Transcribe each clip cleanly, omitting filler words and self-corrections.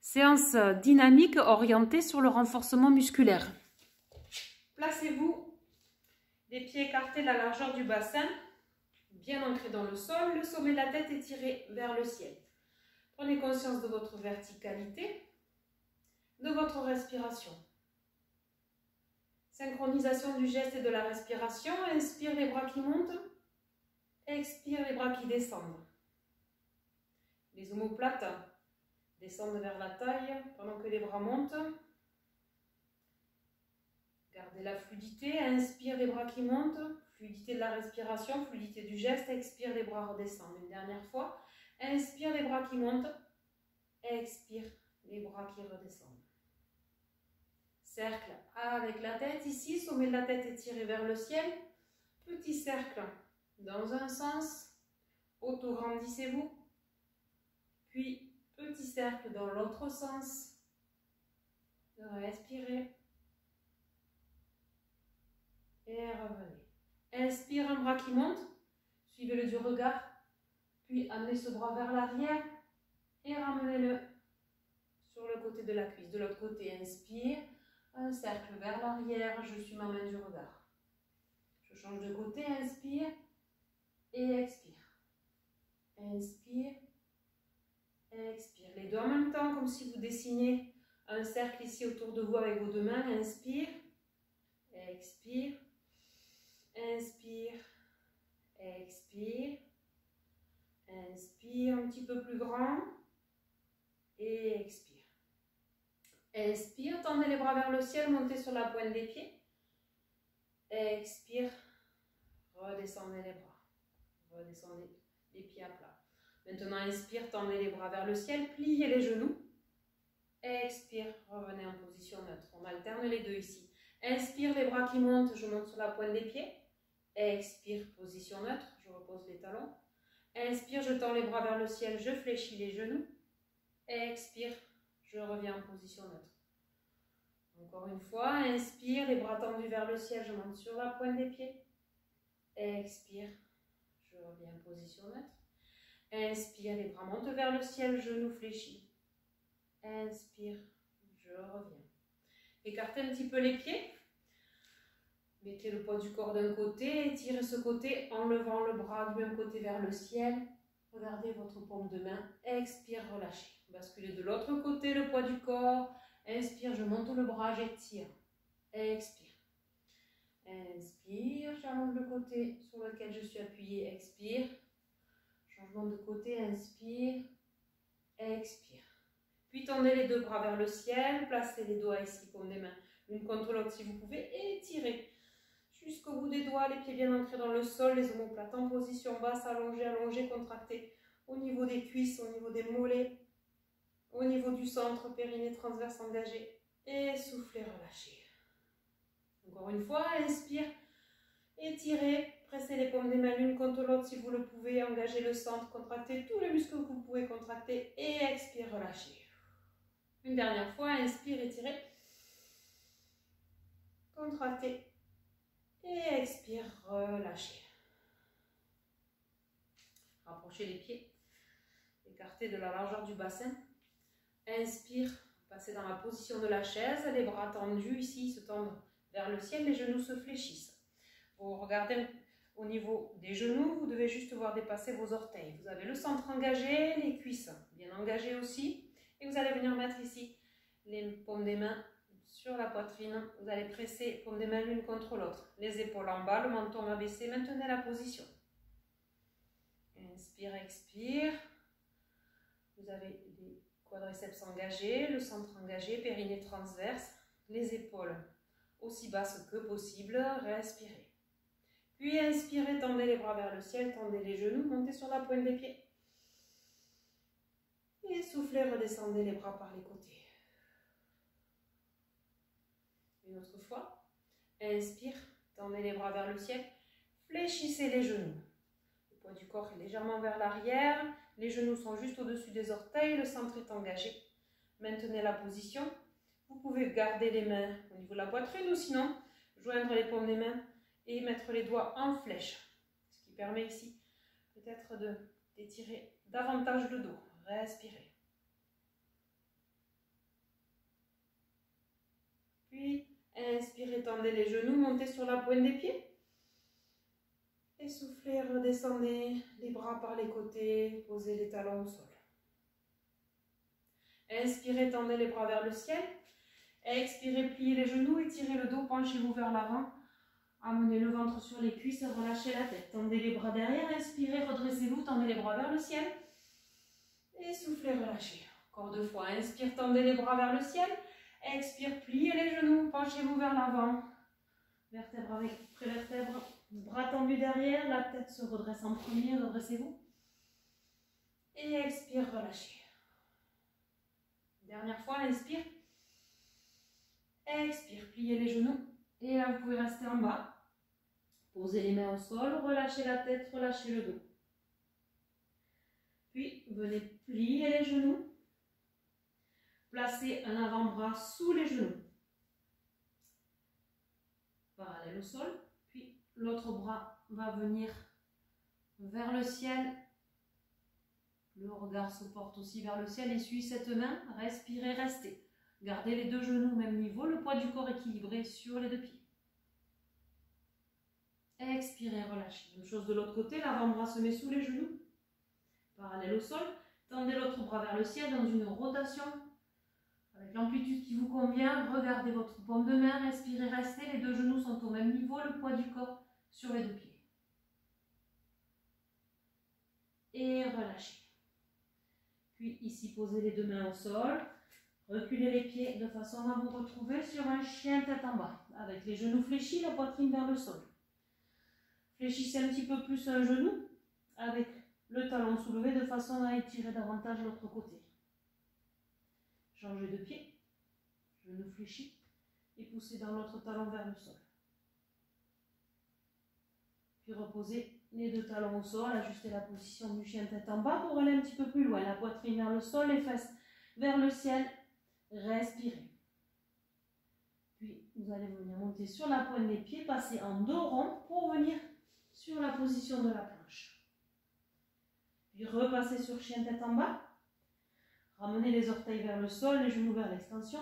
Séance dynamique orientée sur le renforcement musculaire. Placez-vous, les pieds écartés de la largeur du bassin, bien ancrés dans le sol, le sommet de la tête étiré vers le ciel. Prenez conscience de votre verticalité, de votre respiration. Synchronisation du geste et de la respiration. Inspire, les bras qui montent. Expire, les bras qui descendent. Les omoplates descendent vers la taille pendant que les bras montent. Gardez la fluidité. Inspire, les bras qui montent. Fluidité de la respiration, fluidité du geste. Expire, les bras redescendent. Une dernière fois. Inspire, les bras qui montent. Expire, les bras qui redescendent. Cercle avec la tête ici, sommet de la tête étiré vers le ciel. Petit cercle dans un sens, auto-grandissez-vous. Puis petit cercle dans l'autre sens. Respirez. Et revenez. Inspire, un bras qui monte. Suivez-le du regard. Puis amenez ce bras vers l'arrière et ramenez-le sur le côté de la cuisse. De l'autre côté, inspire. Un cercle vers l'arrière, je suis ma main du regard. Je change de côté, inspire et expire. Inspire, expire. Les deux en même temps, comme si vous dessinez un cercle ici autour de vous avec vos deux mains. Inspire, expire, inspire, expire, inspire, un petit peu plus grand et expire. Inspire, tendez les bras vers le ciel, montez sur la pointe des pieds. Expire, redescendez les bras. Redescendez les pieds à plat. Maintenant, inspire, tendez les bras vers le ciel, pliez les genoux. Expire, revenez en position neutre. On alterne les deux ici. Inspire, les bras qui montent, je monte sur la pointe des pieds. Expire, position neutre, je repose les talons. Inspire, je tends les bras vers le ciel, je fléchis les genoux. Expire, je reviens en position neutre. Encore une fois, inspire, les bras tendus vers le ciel, je monte sur la pointe des pieds. Expire, je reviens en position neutre. Inspire, les bras montent vers le ciel, genoux fléchis. Inspire, je reviens. Écartez un petit peu les pieds. Mettez le poids du corps d'un côté, étirez ce côté en levant le bras du même côté vers le ciel. Regardez votre paume de main. Expire, relâchez. Basculez de l'autre côté le poids du corps. Inspire, je monte le bras, j'étire. Expire. Inspire, j'allonge le côté sur lequel je suis appuyée. Expire. Changement de côté, inspire. Expire. Puis tendez les deux bras vers le ciel. Placez les doigts ici, paume des mains, l'une contre l'autre si vous pouvez. Étirez jusqu'au bout des doigts, les pieds bien ancrés dans le sol, les omoplates en position basse, allongés, allongés, contractés au niveau des cuisses, au niveau des mollets, au niveau du centre, périnée transverse engagé. Et soufflez, relâchez. Encore une fois, inspire, étirez, pressez les paumes des mains l'une contre l'autre si vous le pouvez, engagez le centre, contractez tous les muscles que vous pouvez contracter et expire, relâchez. Une dernière fois, inspire, étirez, contractez. Et expire, relâchez. Rapprochez les pieds, écartez de la largeur du bassin. Inspire, passez dans la position de la chaise, les bras tendus ici se tendent vers le ciel, les genoux se fléchissent. Vous regardez au niveau des genoux, vous devez juste voir dépasser vos orteils. Vous avez le centre engagé, les cuisses bien engagées aussi. Et vous allez venir mettre ici les paumes des mains sur la poitrine, vous allez presser paumes des mains l'une contre l'autre. Les épaules en bas, le menton abaissé, maintenez la position. Inspire, expire. Vous avez les quadriceps engagés, le centre engagé, périnée transverse, les épaules aussi basses que possible. Respirez. Puis inspirez, tendez les bras vers le ciel, tendez les genoux, montez sur la pointe des pieds. Et soufflez, redescendez les bras par les côtés. Une autre fois, inspire, tendez les bras vers le ciel, fléchissez les genoux. Le poids du corps est légèrement vers l'arrière, les genoux sont juste au-dessus des orteils, le centre est engagé. Maintenez la position. Vous pouvez garder les mains au niveau de la poitrine ou sinon joindre les paumes des mains et mettre les doigts en flèche. Ce qui permet ici peut-être d'étirer davantage le dos. Respirez. Inspirez, tendez les genoux, montez sur la pointe des pieds. Et soufflez, redescendez les bras par les côtés, posez les talons au sol. Inspirez, tendez les bras vers le ciel. Expirez, pliez les genoux, étirez le dos, penchez-vous vers l'avant. Amenez le ventre sur les cuisses, relâchez la tête. Tendez les bras derrière, inspirez, redressez-vous, tendez les bras vers le ciel. Et soufflez, relâchez. Encore 2 fois. Inspire, tendez les bras vers le ciel. Expire, pliez les genoux, penchez-vous vers l'avant. Vertèbre avec prévertèbre, bras tendus derrière, la tête se redresse en premier, redressez-vous. Et expire, relâchez. Dernière fois, inspire. Expire, pliez les genoux. Et là, vous pouvez rester en bas. Posez les mains au sol, relâchez la tête, relâchez le dos. Puis, venez plier les genoux. Placez un avant-bras sous les genoux. Parallèle au sol. Puis, l'autre bras va venir vers le ciel. Le regard se porte aussi vers le ciel et suit cette main. Respirez, restez. Gardez les 2 genoux au même niveau, le poids du corps équilibré sur les 2 pieds. Expirez, relâchez. Même chose de l'autre côté, l'avant-bras se met sous les genoux. Parallèle au sol. Tendez l'autre bras vers le ciel dans une rotation. Avec l'amplitude qui vous convient, regardez votre paume de main, respirez, restez. Les 2 genoux sont au même niveau, le poids du corps sur les 2 pieds. Et relâchez. Puis ici, posez les 2 mains au sol. Reculez les pieds de façon à vous retrouver sur un chien tête en bas. Avec les genoux fléchis, la poitrine vers le sol. Fléchissez un petit peu plus un genou avec le talon soulevé de façon à étirer davantage l'autre côté. Changez de pied, genou fléchi et poussez dans l'autre talon vers le sol. Puis reposez les 2 talons au sol, ajustez la position du chien tête en bas pour aller un petit peu plus loin. La poitrine vers le sol, les fesses vers le ciel. Respirez. Puis vous allez venir monter sur la pointe des pieds, passer en dos rond pour venir sur la position de la planche. Puis repassez sur chien tête en bas. Ramenez les orteils vers le sol, les genoux vers l'extension.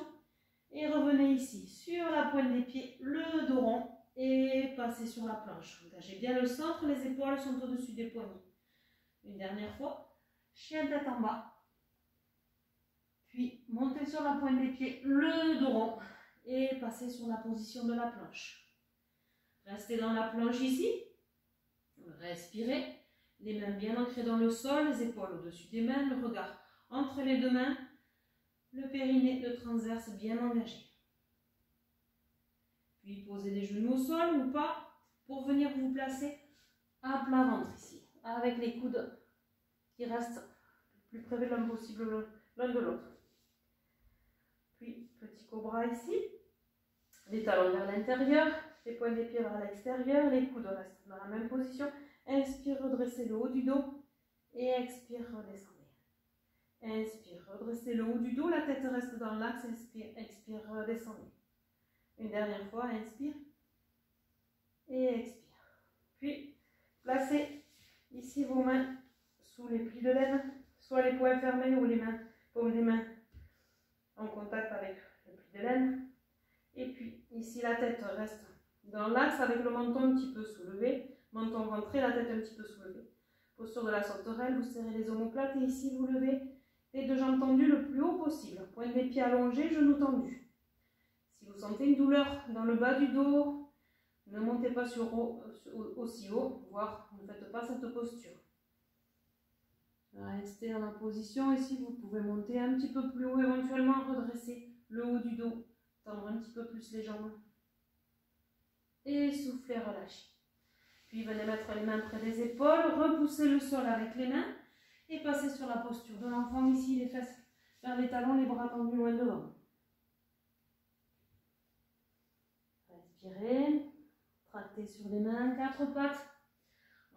Et revenez ici sur la pointe des pieds, le dos rond. Et passez sur la planche. Engagez bien le centre, les épaules sont au-dessus des poignets. Une dernière fois. Chien tête en bas. Puis montez sur la pointe des pieds, le dos rond. Et passez sur la position de la planche. Restez dans la planche ici. Respirez. Les mains bien ancrées dans le sol, les épaules au-dessus des mains, le regard entre les 2 mains, le périnée, le transverse bien engagé. Puis posez les genoux au sol ou pas pour venir vous placer à plat ventre ici, avec les coudes qui restent le plus près de l'un possible l'un de l'autre. Puis petit cobra ici, les talons vers l'intérieur, les pointes des pieds vers l'extérieur, les coudes restent dans la même position. Inspire, redressez le haut du dos et expire, redescendez. Inspire, redressez le haut du dos, la tête reste dans l'axe, inspire, expire, redescendez. Une dernière fois, inspire et expire. Puis, placez ici vos mains sous les plis de laine, soit les poings fermés ou les mains, paumes des mains en contact avec le pli de laine. Et puis, ici, la tête reste dans l'axe avec le menton un petit peu soulevé, menton rentré, la tête un petit peu soulevée. Posture de la sauterelle, vous serrez les omoplates et ici, vous levez les 2 jambes tendues le plus haut possible. Pointe des pieds allongés, genoux tendus. Si vous sentez une douleur dans le bas du dos, ne montez pas aussi haut, voire ne faites pas cette posture. Restez dans la position. Ici, vous pouvez monter un petit peu plus haut, éventuellement redresser le haut du dos, tendre un petit peu plus les jambes. Et soufflez, relâchez. Puis venez mettre les mains près des épaules, repoussez le sol avec les mains et passez sur la posture de l'enfant ici, les fesses vers les talons, les bras tendus loin devant. Respirez, tractez sur les mains, 4 pattes.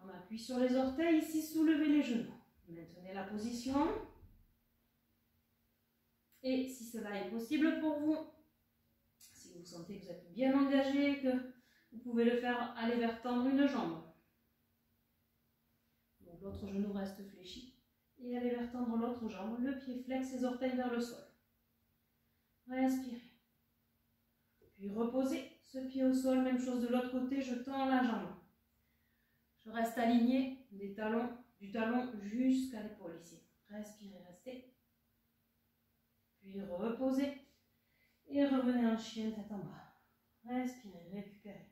On appuie sur les orteils, ici soulevez les genoux. Maintenez la position. Et si cela est possible pour vous, si vous sentez que vous êtes bien engagé, que vous pouvez le faire aller vers tendre une jambe. Donc l'autre genou reste fléchi. Et allez vers tendre l'autre jambe, le pied flex, les orteils vers le sol. Respirez. Puis reposez ce pied au sol, même chose de l'autre côté, je tends la jambe. Je reste aligné du talon jusqu'à l'épaule ici. Respirez, restez. Puis reposez. Et revenez en chien, tête en bas. Respirez, récupérez.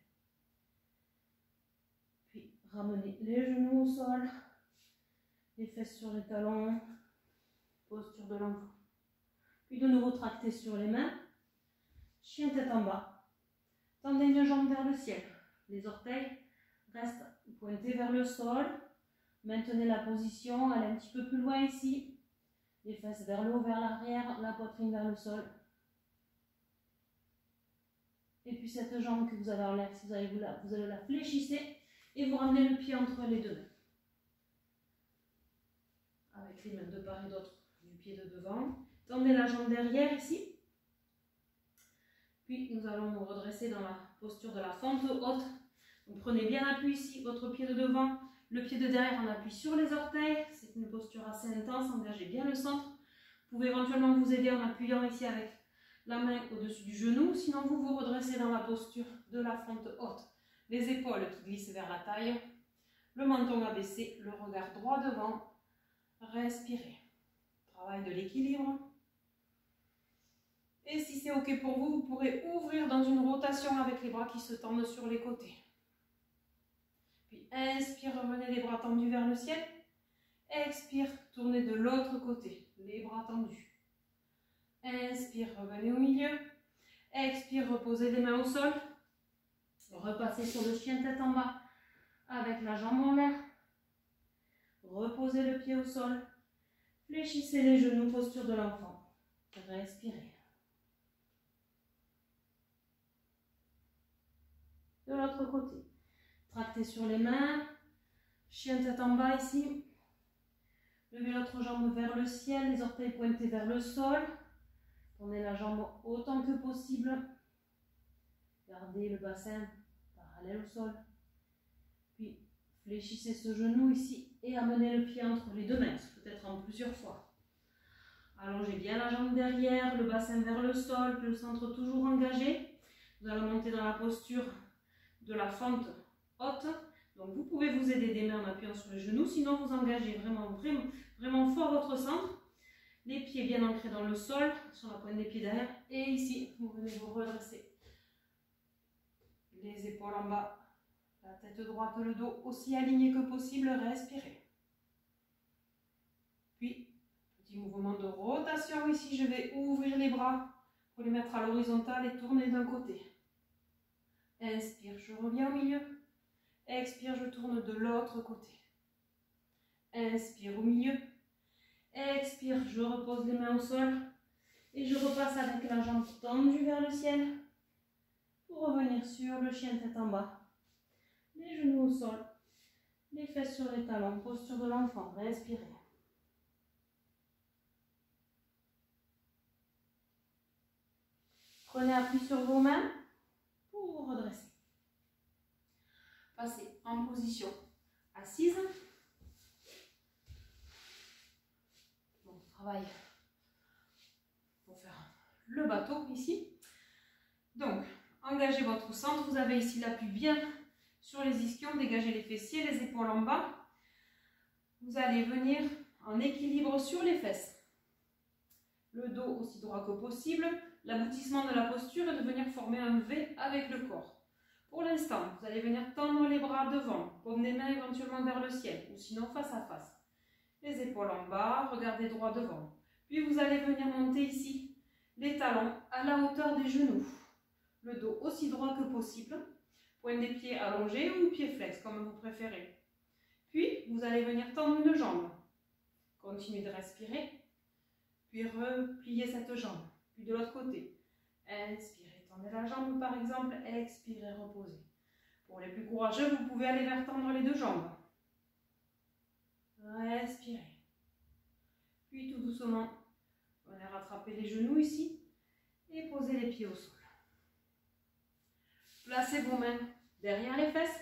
Puis ramenez les genoux au sol. Les fesses sur les talons. Posture de l'enfant. Puis de nouveau tractez sur les mains. Chien, tête en bas. Tendez une jambe vers le ciel. Les orteils restent pointés vers le sol. Maintenez la position. Allez un petit peu plus loin ici. Les fesses vers le haut, vers l'arrière. La poitrine vers le sol. Et puis cette jambe que vous avez en l'air, si vous allez la fléchissez et vous ramenez le pied entre les deux mains. Avec les mains de part et d'autre du pied de devant. Tendez la jambe derrière ici. Puis nous allons nous redresser dans la posture de la fente haute. Donc prenez bien appui ici, votre pied de devant, le pied de derrière en appui sur les orteils. C'est une posture assez intense, engagez bien le centre. Vous pouvez éventuellement vous aider en appuyant ici avec la main au-dessus du genou. Sinon vous vous redressez dans la posture de la fente haute. Les épaules qui glissent vers la taille. Le menton abaissé, le regard droit devant. Respirez. Travail de l'équilibre. Et si c'est ok pour vous, vous pourrez ouvrir dans une rotation avec les bras qui se tendent sur les côtés. Puis inspire, revenez les bras tendus vers le ciel. Expire, tournez de l'autre côté, les bras tendus. Inspire, revenez au milieu. Expire, reposez les mains au sol. Repassez sur le chien tête en bas avec la jambe en l'air. Reposez le pied au sol. Fléchissez les genoux, posture de l'enfant. Respirez. De l'autre côté. Tractez sur les mains. Chien tête en bas ici. Levez l'autre jambe vers le ciel, les orteils pointés vers le sol. Tournez la jambe autant que possible. Gardez le bassin parallèle au sol. Puis fléchissez ce genou ici et amenez le pied entre les deux mains, peut-être en plusieurs fois. Allongez bien la jambe derrière, le bassin vers le sol, puis le centre toujours engagé. Vous allez monter dans la posture de la fente haute. Donc vous pouvez vous aider des mains en appuyant sur les genoux, sinon vous engagez vraiment fort votre centre. Les pieds bien ancrés dans le sol, sur la pointe des pieds derrière. Et ici, vous venez vous redresser. Les épaules en bas, la tête droite, le dos aussi aligné que possible, respirez. Puis, petit mouvement de rotation ici, je vais ouvrir les bras pour les mettre à l'horizontale et tourner d'un côté. Inspire, je reviens au milieu. Expire, je tourne de l'autre côté. Inspire au milieu. Expire, je repose les mains au sol. Et je repasse avec la jambe tendue vers le ciel. Pour revenir sur le chien tête en bas. Les genoux au sol. Les fesses sur les talons. Posture de l'enfant. Respirez. Prenez appui sur vos mains pour vous redresser. Passez en position assise. On travaille pour faire le bateau ici. Donc, engagez votre centre. Vous avez ici l'appui bien sur les ischions. Dégagez les fessiers, les épaules en bas. Vous allez venir en équilibre sur les fesses. Le dos aussi droit que possible. L'aboutissement de la posture est de venir former un V avec le corps. Pour l'instant, vous allez venir tendre les bras devant, paume des mains éventuellement vers le ciel, ou sinon face à face. Les épaules en bas, regardez droit devant. Puis vous allez venir monter ici, les talons à la hauteur des genoux. Le dos aussi droit que possible, pointe des pieds allongés ou pieds flex, comme vous préférez. Puis, vous allez venir tendre une jambe. Continuez de respirer, puis repliez cette jambe. Puis de l'autre côté, inspirez, tendez la jambe par exemple, expirez, reposez. Pour les plus courageux, vous pouvez aller vers tendre les deux jambes. Respirez. Puis tout doucement, venez rattraper les genoux ici et posez les pieds au sol. Placez vos mains derrière les fesses.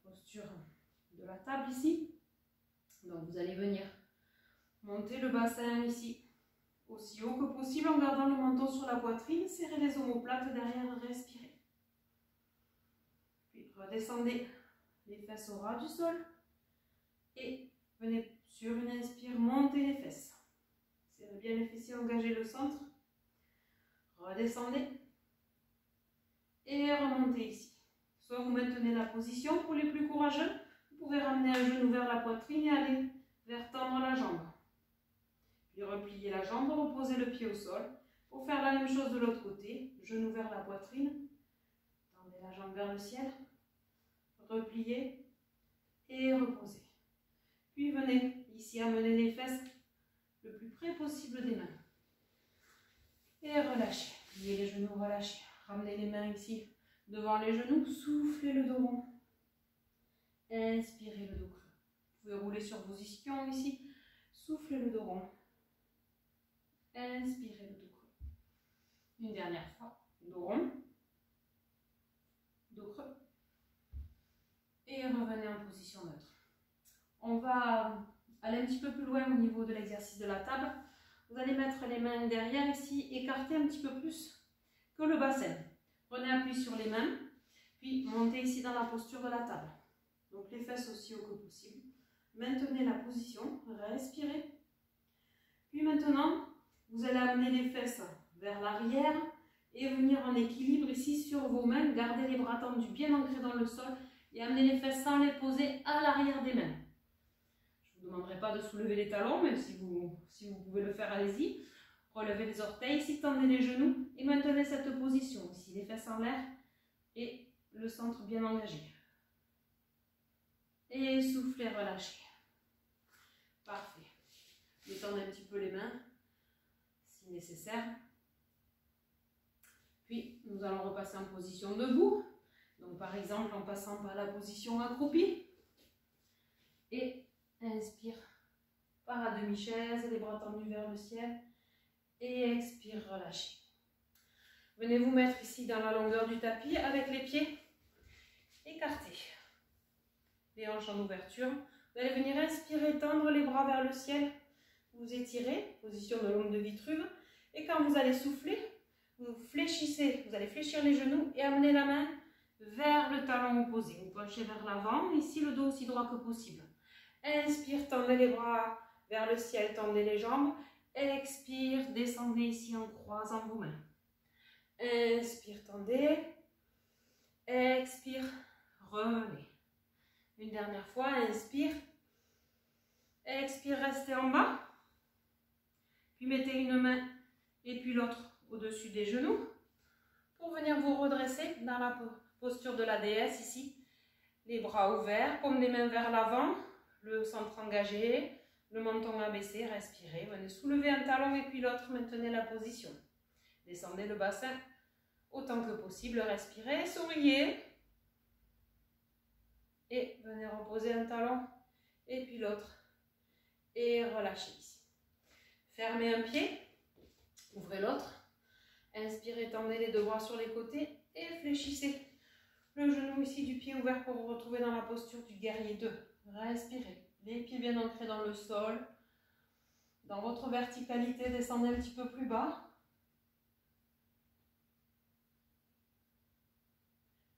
Posture de la table ici. Donc vous allez venir monter le bassin ici, aussi haut que possible. possible en gardant le menton sur la poitrine. Serrez les omoplates derrière, respirez. Puis redescendez les fesses au ras du sol. Et venez sur une inspire, montez les fesses. Serrez bien les fessiers, engagez le centre. Redescendez. Et remontez ici. Soit vous maintenez la position pour les plus courageux. Vous pouvez ramener un genou vers la poitrine et aller vers tendre la jambe. Puis repliez la jambe, reposez le pied au sol. Pour faire la même chose de l'autre côté, genou vers la poitrine. Tendez la jambe vers le ciel. Repliez et reposez. Puis venez ici amener les fesses le plus près possible des mains. Et relâchez. Pliez les genoux, relâchez. Ramenez les mains ici devant les genoux. Soufflez le dos rond. Inspirez le dos creux. Vous pouvez rouler sur vos ischions ici. Soufflez le dos rond. Inspirez le dos creux. Une dernière fois. Dos rond. Dos creux. Et revenez en position neutre. On va aller un petit peu plus loin au niveau de l'exercice de la table. Vous allez mettre les mains derrière ici, écarter un petit peu plus que le bassin. Prenez appui sur les mains, puis montez ici dans la posture de la table. Donc les fesses aussi haut que possible. Maintenez la position, respirez. Puis maintenant, vous allez amener les fesses vers l'arrière et venir en équilibre ici sur vos mains. Gardez les bras tendus, bien ancrés dans le sol et amenez les fesses sans les poser à l'arrière des mains. Je ne vous demanderai pas de soulever les talons, mais si vous pouvez le faire, allez-y. Relevez les orteils, ici tendez les genoux et maintenez cette position. Ici, les fesses en l'air et le centre bien engagé. Et soufflez, relâchez. Parfait. Détendez un petit peu les mains, si nécessaire. Puis, nous allons repasser en position debout. Donc, par exemple, en passant par la position accroupie. Et inspire par la demi-chaise, les bras tendus vers le ciel. Et expire, relâchez. Venez vous mettre ici dans la longueur du tapis avec les pieds écartés. Les hanches en ouverture. Vous allez venir inspirer, tendre les bras vers le ciel. Vous étirez, position de l'homme de Vitruve. Et quand vous allez souffler, vous fléchissez. Vous allez fléchir les genoux et amener la main vers le talon opposé. Vous penchez vers l'avant. Ici, le dos aussi droit que possible. Inspire, tendez les bras vers le ciel, tendez les jambes. Expire, descendez ici en croisant vos mains. Inspire, tendez. Expire, revenez. Une dernière fois, inspire. Expire, restez en bas. Puis mettez une main et puis l'autre au-dessus des genoux pour venir vous redresser dans la posture de la déesse ici. Les bras ouverts, paumes des mains vers l'avant, le centre engagé. Le menton abaissé, respirez. Venez soulever un talon et puis l'autre, maintenez la position. Descendez le bassin autant que possible, respirez, souriez. Et venez reposer un talon et puis l'autre. Et relâchez ici. Fermez un pied, ouvrez l'autre. Inspirez, tendez les deux bras sur les côtés et fléchissez le genou ici du pied ouvert pour vous retrouver dans la posture du guerrier 2. Respirez. Les pieds bien ancrés dans le sol. Dans votre verticalité, descendez un petit peu plus bas.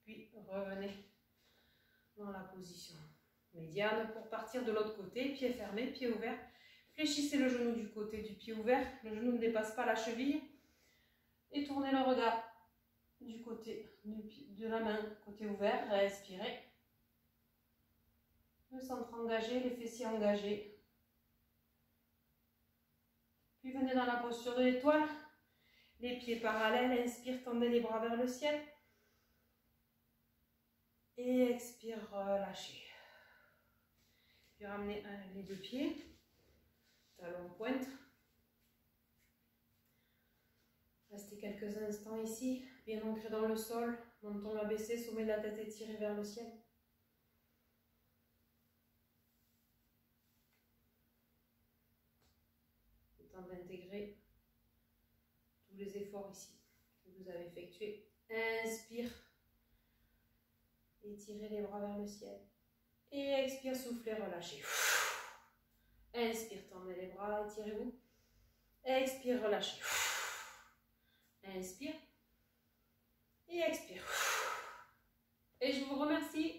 Puis revenez dans la position médiane pour partir de l'autre côté. Pied fermé, pied ouvert. Fléchissez le genou du côté du pied ouvert. Le genou ne dépasse pas la cheville. Et tournez le regard du côté de la main, côté ouvert. Respirez. Le centre engagé, les fessiers engagés. Puis venez dans la posture de l'étoile. Les pieds parallèles. Inspire, tendez les bras vers le ciel. Et expire, relâchez. Puis ramenez les deux pieds. Talon pointe. Restez quelques instants ici, bien ancré dans le sol. Menton abaissé, sommet de la tête étiré vers le ciel. D'intégrer tous les efforts ici que vous avez effectués. Inspire, étirez les bras vers le ciel et expire, soufflez, relâchez. Inspire, tendez les bras, étirez-vous. Expire, relâchez. Inspire et expire. Et je vous remercie